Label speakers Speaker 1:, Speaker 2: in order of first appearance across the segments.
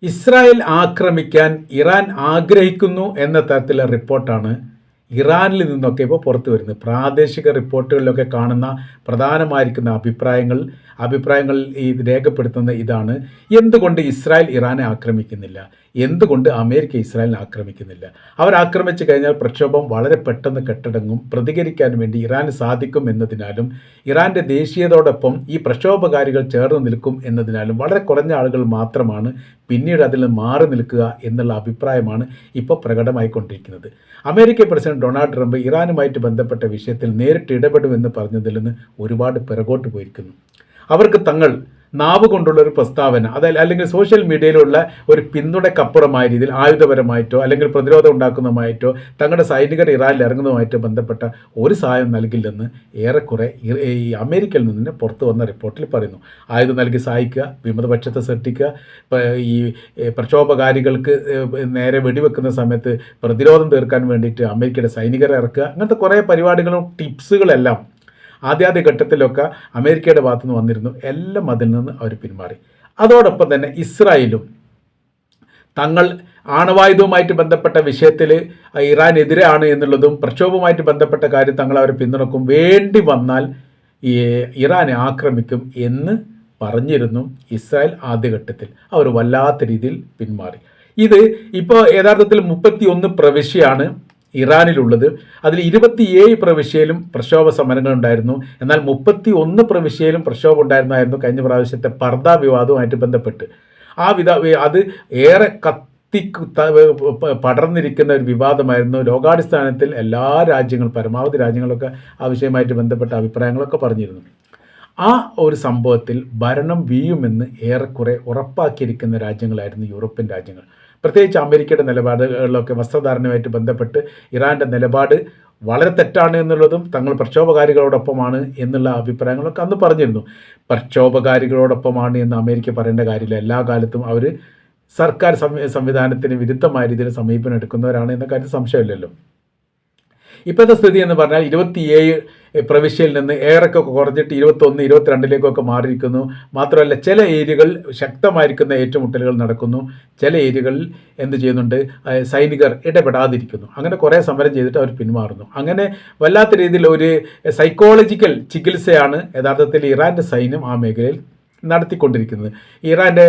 Speaker 1: Israel ആക്രമിക്കാൻ Iran ആഗ്രഹിക്കുന്നു എന്ന തരത്തിലുള്ള റിപ്പോർട്ടാണ് ഇറാനിൽ നിന്നൊക്കെ ഇപ്പോൾ പുറത്തു വരുന്നത്. പ്രാദേശിക റിപ്പോർട്ടുകളിലൊക്കെ കാണുന്ന പ്രധാനമായിരിക്കുന്ന അഭിപ്രായങ്ങൾ ഈ രേഖപ്പെടുത്തുന്ന ഇതാണ്: എന്തുകൊണ്ട് ഇസ്രായേൽ ഇറാനെ ആക്രമിക്കുന്നില്ല, എന്തുകൊണ്ട് അമേരിക്ക ഇസ്രായേലിനെ ആക്രമിക്കുന്നില്ല? അവർ ആക്രമിച്ചു കഴിഞ്ഞാൽ പ്രക്ഷോഭം വളരെ പെട്ടെന്ന് കെട്ടടങ്ങും, പ്രതികരിക്കാൻ വേണ്ടി ഇറാന് സാധിക്കും എന്നതിനാലും ഇറാൻ്റെ ദേശീയതയോടൊപ്പം ഈ പ്രക്ഷോഭകാരികൾ ചേർന്ന് നിൽക്കും എന്നതിനാലും വളരെ കുറഞ്ഞ ആളുകൾ മാത്രമാണ് പിന്നീട് അതിൽ നിന്ന് മാറി നിൽക്കുക എന്നുള്ള അഭിപ്രായമാണ് ഇപ്പോൾ പ്രകടമായിക്കൊണ്ടിരിക്കുന്നത്. അമേരിക്കൻ പ്രസിഡന്റ് ഡൊണാൾഡ് ട്രംപ് ഇറാനുമായിട്ട് ബന്ധപ്പെട്ട വിഷയത്തിൽ നേരിട്ട് ഇടപെടുമെന്ന് പറഞ്ഞതിൽ നിന്ന് ഒരുപാട് പിറകോട്ട് പോയിരിക്കുന്നു. അവർക്ക് തങ്ങൾ നാവ് കൊണ്ടുള്ള ഒരു പ്രസ്താവന, അല്ലെങ്കിൽ സോഷ്യൽ മീഡിയയിലുള്ള ഒരു പിന്തുണക്കപ്പുറമായ രീതിയിൽ ആയുധപരമായിട്ടോ അല്ലെങ്കിൽ പ്രതിരോധം ഉണ്ടാക്കുന്നതുമായിട്ടോ തങ്ങളുടെ സൈനികർ ഇറാനിൽ ഇറങ്ങുന്നതുമായിട്ടോ ബന്ധപ്പെട്ട ഒരു സഹായം നൽകില്ലെന്ന് ഏറെക്കുറെ ഈ അമേരിക്കയിൽ നിന്ന് പുറത്തു വന്ന റിപ്പോർട്ടിൽ പറയുന്നു. ആയുധം നൽകി സഹായിക്കുക, വിമതപക്ഷത്തെ സൃഷ്ടിക്കുക, ഈ പ്രക്ഷോഭകാരികൾക്ക് നേരെ വെടിവെക്കുന്ന സമയത്ത് പ്രതിരോധം തീർക്കാൻ വേണ്ടിയിട്ട് അമേരിക്കയുടെ സൈനികരെ ഇറക്കുക, അങ്ങനത്തെ കുറേ പരിപാടികളും ടിപ്സുകളെല്ലാം ആദ്യ ഘട്ടത്തിലൊക്കെ അമേരിക്കയുടെ ഭാഗത്തു നിന്ന് വന്നിരുന്നു. എല്ലാം അതിൽ നിന്ന് അവർ പിന്മാറി. അതോടൊപ്പം തന്നെ ഇസ്രായേലും തങ്ങൾ ആണവായുധവുമായിട്ട് ബന്ധപ്പെട്ട വിഷയത്തിൽ ഇറാനെതിരെയാണ് എന്നുള്ളതും പ്രക്ഷോഭവുമായിട്ട് ബന്ധപ്പെട്ട കാര്യം തങ്ങൾ അവരെ പിന്തുണക്കും, വേണ്ടി വന്നാൽ ഇറാനെ ആക്രമിക്കും എന്ന് പറഞ്ഞിരുന്നു ഇസ്രായേൽ ആദ്യഘട്ടത്തിൽ. അവർ വല്ലാത്ത രീതിയിൽ പിന്മാറി. ഇത് ഇപ്പോൾ യഥാർത്ഥത്തിൽ 31 പ്രവിശ്യയാണ് ഇറാനിലുള്ളത്. അതിൽ 27 പ്രവിശ്യയിലും പ്രക്ഷോഭ സമരങ്ങൾ ഉണ്ടായിരുന്നു. എന്നാൽ 31 പ്രവിശ്യയിലും പ്രക്ഷോഭം ഉണ്ടായിരുന്നായിരുന്നു കഴിഞ്ഞ പ്രാവശ്യത്തെ പർദ വിവാദവുമായിട്ട് ബന്ധപ്പെട്ട്. അത് ഏറെ പടർന്നിരിക്കുന്ന ഒരു വിവാദമായിരുന്നു. ലോകാടിസ്ഥാനത്തിൽ എല്ലാ രാജ്യങ്ങളും, പരമാവധി രാജ്യങ്ങളൊക്കെ ആ വിഷയമായിട്ട് ബന്ധപ്പെട്ട അഭിപ്രായങ്ങളൊക്കെ പറഞ്ഞിരുന്നു. ആ ഒരു സംഭവത്തിൽ ഭരണം വീഴുമെന്ന് ഏറെക്കുറെ ഉറപ്പാക്കിയിരിക്കുന്ന രാജ്യങ്ങളായിരുന്നു യൂറോപ്യൻ രാജ്യങ്ങൾ. പ്രത്യേകിച്ച് അമേരിക്കയുടെ നിലപാടുകളിലൊക്കെ വസ്ത്രധാരണയുമായിട്ട് ബന്ധപ്പെട്ട് ഇറാൻ്റെ നിലപാട് വളരെ തെറ്റാണ് എന്നുള്ളതും തങ്ങൾ പ്രക്ഷോഭകാരികളോടൊപ്പമാണ് എന്നുള്ള അഭിപ്രായങ്ങളൊക്കെ അന്ന് പറഞ്ഞിരുന്നു. പ്രക്ഷോഭകാരികളോടൊപ്പമാണ് എന്ന് അമേരിക്ക പറയേണ്ട കാര്യമില്ല. എല്ലാ കാലത്തും അവർ സർക്കാർ സംവിധാനത്തിന് വിരുദ്ധമായ രീതിയിൽ സമീപനം എടുക്കുന്നവരാണ് എന്ന കാര്യത്തിൽ സംശയമില്ലല്ലോ. ഇപ്പോഴത്തെ സ്ഥിതി എന്ന് പറഞ്ഞാൽ 27 പ്രവിശ്യയിൽ നിന്ന് ഏറെക്കൊക്കെ കുറഞ്ഞിട്ട് 21, 22 മാറിയിരിക്കുന്നു. മാത്രമല്ല ചില ഏരിയകൾ ശക്തമായിരിക്കുന്ന ഏറ്റുമുട്ടലുകൾ നടക്കുന്നു. ചില ഏരിയകളിൽ എന്ത് ചെയ്യുന്നുണ്ട്, സൈനികർ ഇടപെടാതിരിക്കുന്നു. അങ്ങനെ കുറേ സമരം ചെയ്തിട്ട് അവർ പിന്മാറുന്നു. അങ്ങനെ വല്ലാത്ത രീതിയിൽ ഒരു സൈക്കോളജിക്കൽ ചികിത്സയാണ് യഥാർത്ഥത്തിൽ ഇറാൻ്റെ സൈന്യം ആ മേഖലയിൽ നടത്തിക്കൊണ്ടിരിക്കുന്നത്. ഇറാൻ്റെ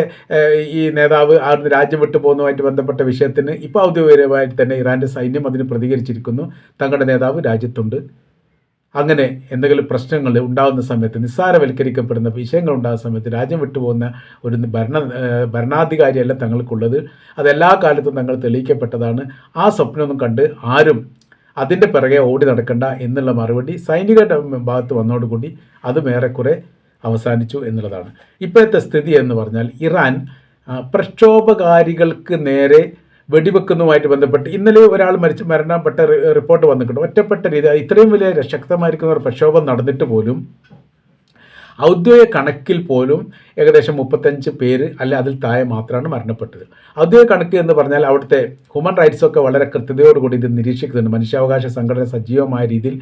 Speaker 1: ഈ നേതാവ് അവിടുന്ന് രാജ്യം വിട്ടു പോകുന്നതുമായിട്ട് ബന്ധപ്പെട്ട വിഷയത്തിന് ഇപ്പോൾ ഔദ്യോഗികമായിട്ട് തന്നെ ഇറാൻ്റെ സൈന്യം അതിന് പ്രതികരിച്ചിരിക്കുന്നു. തങ്ങളുടെ നേതാവ് രാജ്യത്തുണ്ട്. അങ്ങനെ എന്തെങ്കിലും പ്രശ്നങ്ങൾ ഉണ്ടാകുന്ന സമയത്ത്, നിസ്സാരവൽക്കരിക്കപ്പെടുന്ന വിഷയങ്ങൾ ഉണ്ടാകുന്ന സമയത്ത് രാജ്യം വിട്ടുപോകുന്ന ഒരു ഭരണാധികാരിയല്ല തങ്ങൾക്കുള്ളത്. അതെല്ലാ കാലത്തും തങ്ങൾ തെളിയിക്കപ്പെട്ടതാണ്. ആ സ്വപ്നമൊന്നും കണ്ട് ആരും അതിൻ്റെ പിറകെ ഓടി നടക്കണ്ട എന്നുള്ള മറുപടി സൈനികരുടെ ഭാഗത്ത് വന്നതോടുകൂടി അതും ഏറെക്കുറെ അവസാനിച്ചു എന്നുള്ളതാണ്. ഇപ്പോഴത്തെ സ്ഥിതി എന്ന് പറഞ്ഞാൽ ഇറാൻ പ്രക്ഷോഭകാരികൾക്ക് നേരെ വെടിവെക്കുന്നതുമായിട്ട് ബന്ധപ്പെട്ട് ഇന്നലെ ഒരാൾ മരണപ്പെട്ട റിപ്പോർട്ട് വന്നിട്ടുണ്ട്. ഒറ്റപ്പെട്ട രീതി, ഇത്രയും വലിയ ശക്തമായിരിക്കുന്ന ഒരു പ്രക്ഷോഭം നടന്നിട്ട് പോലും ഔദ്യോഗിക കണക്കിൽ പോലും ഏകദേശം 35 പേര് അല്ല അതിൽ താഴെ മാത്രമാണ് മരണപ്പെട്ടത്. ഔദ്യോഗിക കണക്ക് എന്ന് പറഞ്ഞാൽ അവിടുത്തെ ഹ്യൂമൻ റൈറ്റ്സൊക്കെ വളരെ കൃത്യതയോടുകൂടി ഇത് നിരീക്ഷിക്കുന്നുണ്ട്. മനുഷ്യാവകാശ സംഘടന സജീവമായ രീതിയിൽ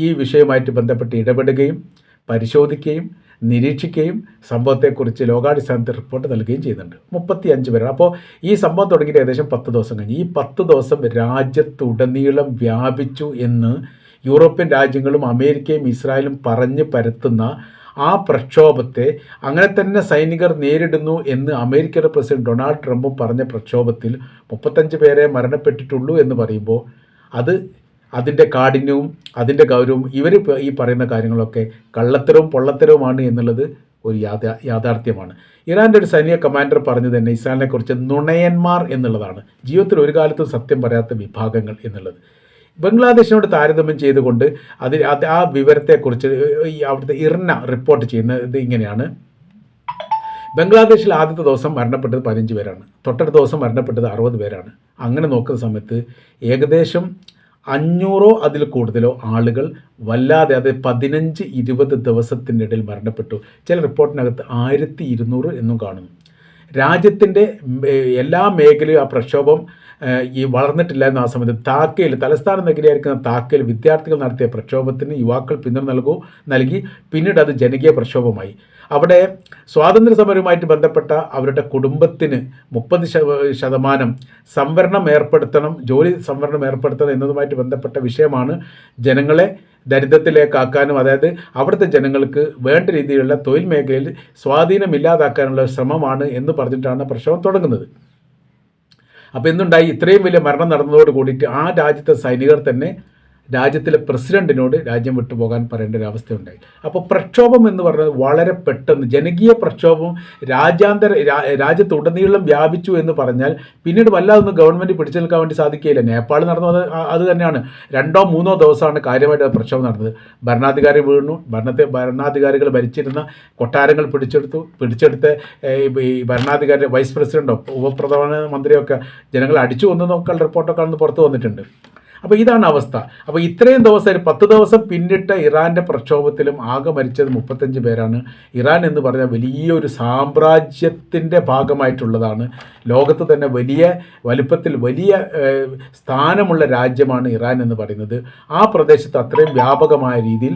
Speaker 1: ഈ വിഷയവുമായിട്ട് ബന്ധപ്പെട്ട് ഇടപെടുകയും പരിശോധിക്കുകയും നിരീക്ഷിക്കുകയും സംഭവത്തെക്കുറിച്ച് ലോകാടിസ്ഥാനത്തിൽ റിപ്പോർട്ട് നൽകുകയും ചെയ്യുന്നുണ്ട്. 35 പേരാണ്. അപ്പോൾ ഈ സംഭവം തുടങ്ങിയിട്ട് ഏകദേശം 10 ദിവസം കഴിഞ്ഞ്. ഈ 10 ദിവസം രാജ്യത്തുടനീളം വ്യാപിച്ചു എന്ന് യൂറോപ്യൻ രാജ്യങ്ങളും അമേരിക്കയും ഇസ്രായേലും പറഞ്ഞ് പരത്തുന്ന ആ പ്രക്ഷോഭത്തെ അങ്ങനെ തന്നെ സൈനികർ നേരിടുന്നു എന്ന് അമേരിക്കയുടെ പ്രസിഡന്റ് ഡൊണാൾഡ് ട്രംപും പറഞ്ഞ പ്രക്ഷോഭത്തിൽ 35 പേരെ മരണപ്പെട്ടിട്ടുള്ളൂ എന്ന് പറയുമ്പോൾ അതിൻ്റെ കാഠിന്യവും അതിൻ്റെ ഗൗരവവും ഇവർ ഈ പറയുന്ന കാര്യങ്ങളൊക്കെ കള്ളത്തരവും പൊള്ളത്തരവുമാണ് എന്നുള്ളത് ഒരു യാഥാർത്ഥ്യമാണ്. ഇറാൻ്റെ ഒരു സൈനിക കമാൻഡർ പറഞ്ഞു തന്നെ ഇസ്രായേലിനെക്കുറിച്ച് നുണയന്മാർ എന്നുള്ളതാണ്, ജീവിതത്തിൽ ഒരു കാലത്തും സത്യം പറയാത്ത വിഭാഗങ്ങൾ എന്നുള്ളത്. ബംഗ്ലാദേശിനോട് താരതമ്യം ചെയ്തുകൊണ്ട് ആ വിവരത്തെക്കുറിച്ച് അവിടുത്തെ ഇർന റിപ്പോർട്ട് ചെയ്യുന്നത് ഇങ്ങനെയാണ്: ബംഗ്ലാദേശിൽ ആദ്യത്തെ ദിവസം മരണപ്പെട്ടത് 15 പേരാണ്, തൊട്ടടുത്ത ദിവസം മരണപ്പെട്ടത് 60 പേരാണ്. അങ്ങനെ നോക്കുന്ന സമയത്ത് ഏകദേശം 500 അതിൽ കൂടുതലോ ആളുകൾ വല്ലാതെ, അത് 15-20 ദിവസത്തിനിടയിൽ മരണപ്പെട്ടു. ചില റിപ്പോർട്ടിനകത്ത് 1200 എന്നും കാണുന്നു. രാജ്യത്തിൻ്റെ എല്ലാ മേഖലയും ആ പ്രക്ഷോഭം ഈ വളർന്നിട്ടില്ലായിരുന്നു. ആ സമയത്ത് താക്കയിൽ, തലസ്ഥാന നഗരിയായിരിക്കുന്ന താക്കയിൽ വിദ്യാർത്ഥികൾ നടത്തിയ പ്രക്ഷോഭത്തിന് യുവാക്കൾ പിന്തുണ നൽകി. പിന്നീട് അത് ജനകീയ പ്രക്ഷോഭമായി. അവിടെ സ്വാതന്ത്ര്യ സമരവുമായിട്ട് ബന്ധപ്പെട്ട അവരുടെ കുടുംബത്തിന് 30% സംവരണം ഏർപ്പെടുത്തണം, ജോലി സംവരണം ഏർപ്പെടുത്തണം എന്നതുമായിട്ട് ബന്ധപ്പെട്ട വിഷയമാണ് ജനങ്ങളെ ദരിദ്രത്തിലേക്കാക്കാനും, അതായത് അവിടുത്തെ ജനങ്ങൾക്ക് വേണ്ട രീതിയിലുള്ള തൊഴിൽ മേഖലയിൽ സ്വാധീനമില്ലാതാക്കാനുള്ള ശ്രമമാണ് എന്ന് പറഞ്ഞിട്ടാണ് പ്രക്ഷോഭം തുടങ്ങുന്നത്. അപ്പോൾ എന്തുണ്ടായി? ഇത്രയും വലിയ മരണം നടന്നതോട് കൂടിയിട്ട് ആ രാജ്യത്തെ സൈനികർ തന്നെ രാജ്യത്തിലെ പ്രസിഡന്റിനോട് രാജ്യം വിട്ടുപോകാൻ പറയേണ്ട ഒരു അവസ്ഥയുണ്ടായി. അപ്പോൾ പ്രക്ഷോഭം എന്ന് പറയുന്നത് വളരെ പെട്ടെന്ന് ജനകീയ പ്രക്ഷോഭം രാജ്യത്തുടനീളം വ്യാപിച്ചു എന്ന് പറഞ്ഞാൽ പിന്നീട് വല്ലാതൊന്നും ഗവൺമെൻറ് പിടിച്ചു നിൽക്കാൻ വേണ്ടി സാധിക്കുകയില്ല. നേപ്പാൾ നടന്നത് അത് തന്നെയാണ്. 2-3 ദിവസമാണ് കാര്യമായിട്ട് പ്രക്ഷോഭം നടന്നത്. ഭരണാധികാരി വീണു, ഭരണാധികാരികൾ ഭരിച്ചിരുന്ന കൊട്ടാരങ്ങൾ പിടിച്ചെടുത്ത് ഈ ഭരണാധികാരി വൈസ് പ്രസിഡന്റോ ഉപപ്രധാനമന്ത്രിയോ ഒക്കെ ജനങ്ങൾ അടിച്ചു കൊന്നൊക്കെ റിപ്പോർട്ടൊക്കെ അന്ന് പുറത്തു വന്നിട്ടുണ്ട്. അപ്പോൾ ഇതാണ് അവസ്ഥ. അപ്പോൾ ഇത്രയും ദിവസം 10 ദിവസം പിന്നിട്ട ഇറാൻ്റെ പ്രക്ഷോഭത്തിലും ആകെ മരിച്ചത് 35 പേരാണ്. ഇറാൻ എന്ന് പറഞ്ഞാൽ വലിയൊരു സാമ്രാജ്യത്തിൻ്റെ ഭാഗമായിട്ടുള്ളതാണ്. ലോകത്ത് തന്നെ വലിയ വലുപ്പത്തിൽ വലിയ സ്ഥാനമുള്ള രാജ്യമാണ് ഇറാൻ എന്ന് പറയുന്നത്. ആ പ്രദേശത്ത് അത്രയും വ്യാപകമായ രീതിയിൽ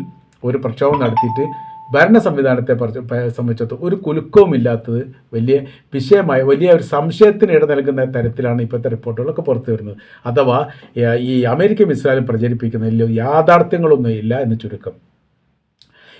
Speaker 1: ഒരു പ്രക്ഷോഭം നടത്തിയിട്ട് ഭരണ സംവിധാനത്തെ സംബന്ധിച്ചിടത്തോളം ഒരു കുലുക്കവുമില്ലാത്തത് വലിയ വിഷയമായ വലിയ ഒരു സംശയത്തിന് ഇട നൽകുന്ന തരത്തിലാണ് ഇപ്പോഴത്തെ റിപ്പോർട്ടുകളൊക്കെ പുറത്തു വരുന്നത്. അഥവാ ഈ അമേരിക്കയും ഇസ്രായേലും പ്രചരിപ്പിക്കുന്നതിൽ യാഥാർത്ഥ്യങ്ങളൊന്നും ഇല്ല എന്ന് ചുരുക്കം.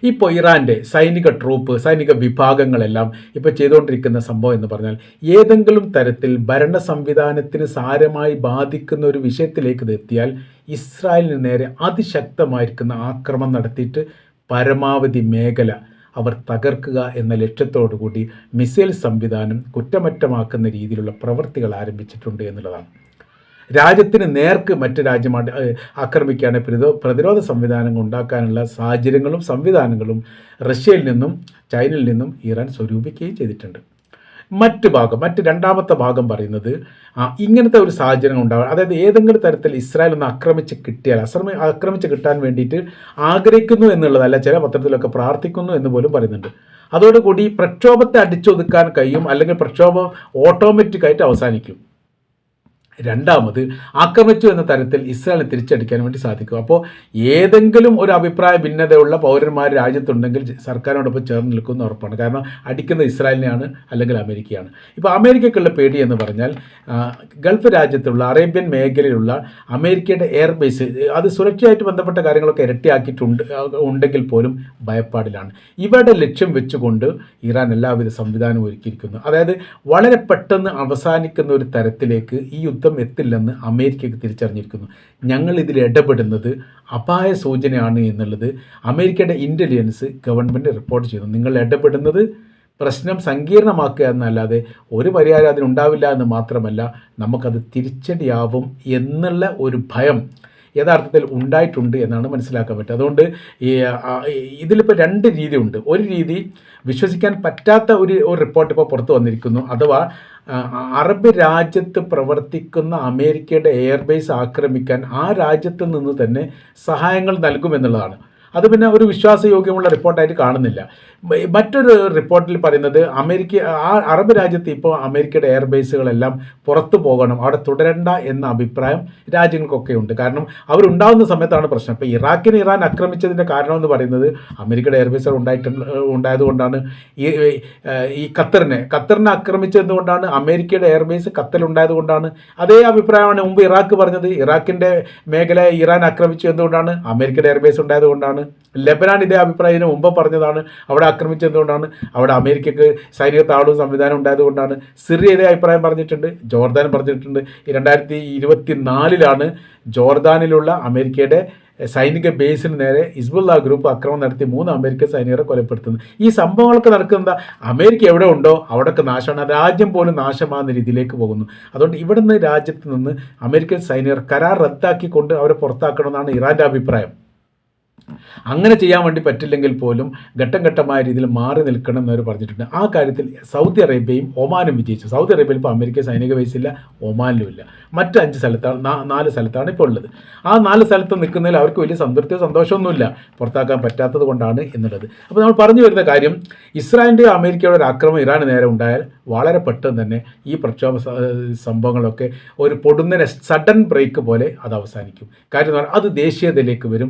Speaker 1: ഇപ്പോൾ ഇറാൻ്റെ സൈനിക വിഭാഗങ്ങളെല്ലാം ഇപ്പോൾ ചെയ്തുകൊണ്ടിരിക്കുന്ന സംഭവം എന്ന് പറഞ്ഞാൽ ഏതെങ്കിലും തരത്തിൽ ഭരണ സംവിധാനത്തിന് സാരമായി ബാധിക്കുന്ന ഒരു വിഷയത്തിലേക്ക് എത്തിയാൽ ഇസ്രായേലിന് നേരെ അതിശക്തമായിരിക്കുന്ന ആക്രമണം നടത്തിയിട്ട് പരമാവധി മേഖല അവർ തകർക്കുക എന്ന ലക്ഷ്യത്തോടു കൂടി മിസൈൽ സംവിധാനം കുറ്റമറ്റമാക്കുന്ന രീതിയിലുള്ള പ്രവൃത്തികൾ ആരംഭിച്ചിട്ടുണ്ട് എന്നുള്ളതാണ്. രാജ്യത്തിന് നേർക്ക് മറ്റ് രാജ്യമായിട്ട് ആക്രമിക്കുകയാണെങ്കിൽ പ്രതിരോധ സംവിധാനങ്ങൾ ഉണ്ടാക്കാനുള്ള സാഹചര്യങ്ങളും സംവിധാനങ്ങളും റഷ്യയിൽ നിന്നും ചൈനയിൽ നിന്നും ഇറാൻ സ്വരൂപിക്കുകയും ചെയ്തിട്ടുണ്ട്. രണ്ടാമത്തെ ഭാഗം പറയുന്നത് ഇങ്ങനത്തെ ഒരു സാഹചര്യം ഉണ്ടാവുക, അതായത് ഏതെങ്കിലും തരത്തിൽ ഇസ്രായേൽ ഒന്ന് ആക്രമിച്ച് കിട്ടാൻ വേണ്ടിയിട്ട് ആഗ്രഹിക്കുന്നു എന്നുള്ളതല്ല, ചില പത്രത്തിലൊക്കെ പ്രാർത്ഥിക്കുന്നു എന്ന് പോലും പറയുന്നുണ്ട്. അതോടുകൂടി പ്രക്ഷോഭത്തെ അടിച്ചൊതുക്കാൻ കഴിയും, അല്ലെങ്കിൽ പ്രക്ഷോഭം ഓട്ടോമാറ്റിക്കായിട്ട് അവസാനിക്കും. രണ്ടാമത് ആക്രമിച്ചു എന്ന തരത്തിൽ ഇസ്രായേലിനെ തിരിച്ചടിക്കാൻ വേണ്ടി സാധിക്കും. അപ്പോൾ ഏതെങ്കിലും ഒരു അഭിപ്രായ ഭിന്നതയുള്ള പൗരന്മാർ രാജ്യത്തുണ്ടെങ്കിൽ സർക്കാരിനോടൊപ്പം ചേർന്ന് നിൽക്കുന്ന ഉറപ്പാണ്. കാരണം അടിക്കുന്നത് ഇസ്രായേലിനെയാണ് അല്ലെങ്കിൽ അമേരിക്കയാണ്. ഇപ്പോൾ അമേരിക്കയ്ക്കുള്ള പേടി എന്ന് പറഞ്ഞാൽ ഗൾഫ് രാജ്യത്തുള്ള അറേബ്യൻ മേഖലയിലുള്ള അമേരിക്കയുടെ എയർബേസ് അത് സുരക്ഷയായിട്ട് ബന്ധപ്പെട്ട കാര്യങ്ങളൊക്കെ ഉണ്ടെങ്കിൽ പോലും ഭയപ്പാടിലാണ്. ഇവരുടെ ലക്ഷ്യം വെച്ചുകൊണ്ട് ഇറാൻ എല്ലാവിധ സംവിധാനവും ഒരുക്കിയിരിക്കുന്നു. അതായത് വളരെ പെട്ടെന്ന് അവസാനിക്കുന്ന ഒരു തരത്തിലേക്ക് ഈ യുദ്ധം എത്തില്ലെന്ന് അമേരിക്കയ്ക്ക് തിരിച്ചറിഞ്ഞിരിക്കുന്നു. ഞങ്ങൾ ഇതിൽ ഇടപെടുന്നത് അപായ സൂചനയാണ് എന്നുള്ളത് അമേരിക്കയുടെ ഇൻ്റലിജൻസ് ഗവൺമെൻറ് റിപ്പോർട്ട് ചെയ്യുന്നു. നിങ്ങൾ ഇടപെടുന്നത് പ്രശ്നം സങ്കീർണമാക്കുക എന്നല്ലാതെ ഒരു പരിഹാരം അതിനുണ്ടാവില്ല എന്ന് മാത്രമല്ല, നമുക്കത് തിരിച്ചടിയാവും എന്നുള്ള ഒരു ഭയം യഥാർത്ഥത്തിൽ ഉണ്ടായിട്ടുണ്ട് എന്നാണ് മനസ്സിലാക്കാൻ പറ്റുക. അതുകൊണ്ട് ഇതിലിപ്പോൾ 2 രീതിയുണ്ട്. ഒരു രീതി വിശ്വസിക്കാൻ പറ്റാത്ത ഒരു റിപ്പോർട്ട് ഇപ്പോൾ പുറത്തു വന്നിരിക്കുന്നു. അഥവാ അറബ് രാജ്യത്ത് പ്രവർത്തിക്കുന്ന അമേരിക്കയുടെ എയർബേസ് ആക്രമിക്കാൻ ആ രാജ്യത്ത് നിന്ന് തന്നെ സഹായങ്ങൾ നൽകുമെന്നുള്ളതാണ്. അത് പിന്നെ ഒരു വിശ്വാസയോഗ്യമുള്ള റിപ്പോർട്ടായിട്ട് കാണുന്നില്ല. മറ്റൊരു റിപ്പോർട്ടിൽ പറയുന്നത് അറബ് രാജ്യത്ത് ഇപ്പോൾ അമേരിക്കയുടെ എയർബേസുകളെല്ലാം പുറത്തു പോകണം, അവിടെ തുടരണ്ട എന്ന അഭിപ്രായം രാജ്യങ്ങൾക്കൊക്കെ ഉണ്ട്. കാരണം അവരുണ്ടാകുന്ന സമയത്താണ് പ്രശ്നം. ഇപ്പോൾ ഇറാഖിന് ഇറാൻ ആക്രമിച്ചതിൻ്റെ കാരണമെന്ന് പറയുന്നത് അമേരിക്കയുടെ എയർബേസുകൾ ഉണ്ടായതുകൊണ്ടാണ്. ഈ ഖത്തറിനെ ആക്രമിച്ചതുകൊണ്ടാണ്, അമേരിക്കയുടെ എയർബേസ് ഖത്തറിലുണ്ടായതുകൊണ്ടാണ്. അതേ അഭിപ്രായമാണ് മുമ്പ് ഇറാഖ് പറഞ്ഞത്. ഇറാഖിൻ്റെ മേഖല ഇറാൻ ആക്രമിച്ചു എന്തുകൊണ്ടാണ്? അമേരിക്കയുടെ എയർബേസ് ഉണ്ടായതുകൊണ്ടാണ്. ലെബനാൻ ഇതേ അഭിപ്രായം മുമ്പ് പറഞ്ഞതാണ്. അവിടെ ആക്രമിച്ചതുകൊണ്ടാണ്, അവിടെ അമേരിക്കക്ക് സൈനിക താളവും സംവിധാനം ഉണ്ടായതുകൊണ്ടാണ്. സിറിയ ഇതേ അഭിപ്രായം പറഞ്ഞിട്ടുണ്ട്, ജോർദാൻ പറഞ്ഞിട്ടുണ്ട്. 2024 ജോർദാനിലുള്ള അമേരിക്കയുടെ സൈനിക ബേസിന് നേരെ ഹിസ്ബുള്ള ഗ്രൂപ്പ് ആക്രമണം നടത്തി 3 അമേരിക്കൻ സൈനികരെ കൊലപ്പെടുത്തുന്നത്. ഈ സംഭവങ്ങളൊക്കെ നടക്കുന്നത് അമേരിക്ക എവിടെ ഉണ്ടോ അവിടെയൊക്കെ നാശമാണ്, രാജ്യം പോലും നാശമാകുന്ന രീതിയിലേക്ക് പോകുന്നു. അതുകൊണ്ട് ഇവിടുന്ന് രാജ്യത്ത് നിന്ന് അമേരിക്കൻ സൈനികർ കരാർ റദ്ദാക്കിക്കൊണ്ട് അവരെ പുറത്താക്കണമെന്നാണ് ഇറാൻ്റെ അഭിപ്രായം. അങ്ങനെ ചെയ്യാൻ വേണ്ടി പറ്റില്ലെങ്കിൽ പോലും ഘട്ടം ഘട്ടമായ രീതിയിൽ മാറി നിൽക്കണം എന്നവർ പറഞ്ഞിട്ടുണ്ട്. ആ കാര്യത്തിൽ സൗദി അറേബ്യയും ഒമാനും വിജയിച്ചു. സൗദി അറേബ്യയിൽ ഇപ്പോൾ അമേരിക്ക സൈനിക ബേസില്ല, ഒമാനിലും ഇല്ല. മറ്റ് 5 സ്ഥലത്താണ് 4 സ്ഥലത്താണ് ഇപ്പോൾ ഉള്ളത്. ആ 4 സ്ഥലത്ത് നിൽക്കുന്നതിൽ അവർക്ക് വലിയ സംതൃപ്തിയോ സന്തോഷമൊന്നുമില്ല, പുറത്താക്കാൻ പറ്റാത്തത് കൊണ്ടാണ് എന്നുള്ളത്. അപ്പോൾ നമ്മൾ പറഞ്ഞു വരുന്ന കാര്യം, ഇസ്രായേലിൻ്റെ അമേരിക്കയുടെ ഒരു ആക്രമണം ഇറാന് നേരെ ഉണ്ടായാൽ വളരെ പെട്ടെന്ന് തന്നെ ഈ പ്രക്ഷോഭ സംഭവങ്ങളൊക്കെ ഒരു പൊടുന്നനെ സഡൻ ബ്രേക്ക് പോലെ അത് അവസാനിക്കും. കാര്യം എന്ന് പറഞ്ഞാൽ അത് ദേശീയതയിലേക്ക് വരും,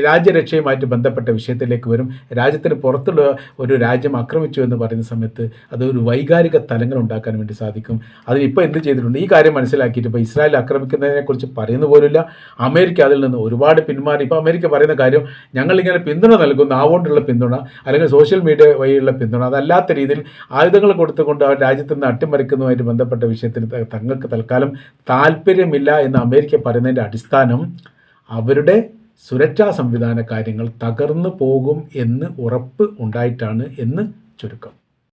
Speaker 1: രാജ്യരക്ഷയുമായിട്ട് ബന്ധപ്പെട്ട വിഷയത്തിലേക്ക് വരും. രാജ്യത്തിന് പുറത്തുള്ള ഒരു രാജ്യം ആക്രമിച്ചു എന്ന് പറയുന്ന സമയത്ത് അത് ഒരു വൈകാരിക തലങ്ങൾ ഉണ്ടാക്കാൻ വേണ്ടി സാധിക്കും. അതിനിപ്പോൾ എന്ത് ചെയ്തിട്ടുണ്ട്, ഈ കാര്യം മനസ്സിലാക്കിയിട്ട് ഇപ്പോൾ ഇസ്രായേൽ ആക്രമിക്കുന്നതിനെക്കുറിച്ച് പറയുന്ന പോലുമില്ല. അമേരിക്ക അതിൽ നിന്ന് ഒരുപാട് പിന്മാറി. ഇപ്പോൾ അമേരിക്ക പറയുന്ന കാര്യം, ഞങ്ങളിങ്ങനെ പിന്തുണ നൽകുന്നു, ആവോണ്ടുള്ള പിന്തുണ അല്ലെങ്കിൽ സോഷ്യൽ മീഡിയ വഴിയുള്ള പിന്തുണ, അതല്ലാത്ത രീതിയിൽ ആയുധങ്ങൾ കൊടുത്തുകൊണ്ട് അവർ രാജ്യത്ത് നിന്ന് അട്ടിമറിക്കുന്നതുമായിട്ട് ബന്ധപ്പെട്ട വിഷയത്തിൽ തങ്ങൾക്ക് തൽക്കാലം താല്പര്യമില്ല എന്ന് അമേരിക്ക പറയുന്നതിൻ്റെ അടിസ്ഥാനം അവരുടെ സുരക്ഷാ സംവിധാന കാര്യങ്ങൾ തകർന്നു പോകും എന്ന് ഉറപ്പ് ഉണ്ടായിട്ടാണ് എന്ന് ചുരുക്കം.